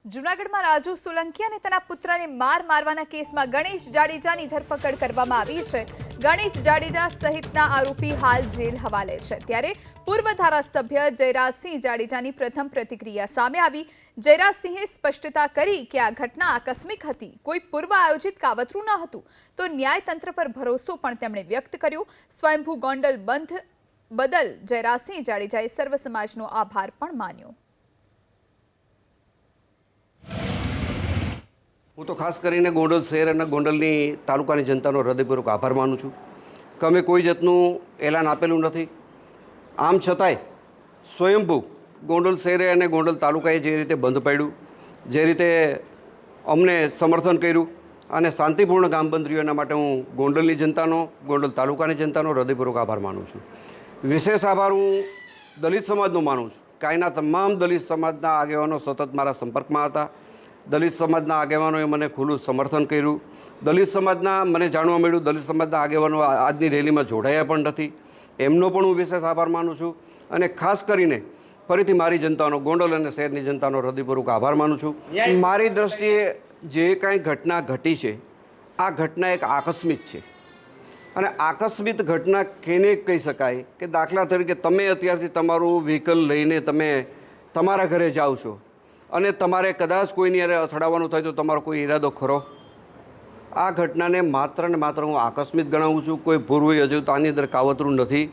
જૂનાગઢમાં રાજુ સોલંકી અને તેના પુત્રને મારવાના કેસમાં ગણેશ જાડેજાની ધરપકડ કરવામાં આવી છે। ગણેશ જાડેજા સહિતના આરોપી હાલ જેલ હવાલે છે। ત્યારે પૂર્વ ધારાસભ્ય જયરાજસિંહ જાડેજાની પ્રથમ પ્રતિક્રિયા સામે આવી। જયરાજસિંહે સ્પષ્ટતા કરી કે આ ઘટના આકસ્મિક હતી, કોઈ પૂર્વ આયોજિત કાવતરું ન હતું। તો ન્યાયતંત્ર પર ભરોસો પણ તેમણે વ્યક્ત કર્યો। સ્વયંભૂ ગોંડલ બંધ બદલ જયરાજસિંહ જાડેજાએ સર્વ સમાજનો આભાર પણ માન્યો। હું તો ખાસ કરીને ગોંડલ શહેર અને ગોંડલની તાલુકાની જનતાનો હૃદયપૂર્વક આભાર માનું છું કે અમે કોઈ જાતનું એલાન આપેલું નથી। આમ છતાંય સ્વયંભૂ ગોંડલ શહેરે અને ગોંડલ તાલુકાએ જે રીતે બંધ પાડ્યું, જે રીતે અમને સમર્થન કર્યું અને શાંતિપૂર્ણ ગામ બંધ રહ્યું, એના માટે હું ગોંડલની જનતાનો, ગોંડલ તાલુકાની જનતાનો હૃદયપૂર્વક આભાર માનું છું। વિશેષ આભાર હું દલિત સમાજનો માનું છું કે અહીંના તમામ દલિત સમાજના આગેવાનો સતત મારા સંપર્કમાં હતા। દલિત સમાજના આગેવાનોએ મને ખુલ્લું સમર્થન કર્યું। દલિત સમાજના મને જાણવા મળ્યું દલિત સમાજના આગેવાનો આજની રેલીમાં જોડાયા પણ નથી, એમનો પણ હું વિશેષ આભાર માનું છું। અને ખાસ કરીને ફરીથી મારી જનતાનો, ગોંડલ અને શહેરની જનતાનો હૃદયપૂર્વક આભાર માનું છું। મારી દ્રષ્ટિએ જે કાંઈ ઘટના ઘટી છે, આ ઘટના એક આકસ્મિક છે અને આકસ્મિક ઘટના કેને કહી શકાય કે દાખલા તરીકે તમે અત્યારથી તમારું વ્હીકલ લઈને તમે તમારા ઘરે જાઓ છો અને તમારે કદાચ કોઈની યારે અથડાવવાનું થાય તો તમારો કોઈ ઈરાદો ખરો? આ ઘટનાને માત્ર ને માત્ર હું આકસ્મિક ગણાવું છું, કોઈ પૂર્વ યોજિત આની અંદર કાવતરું નથી।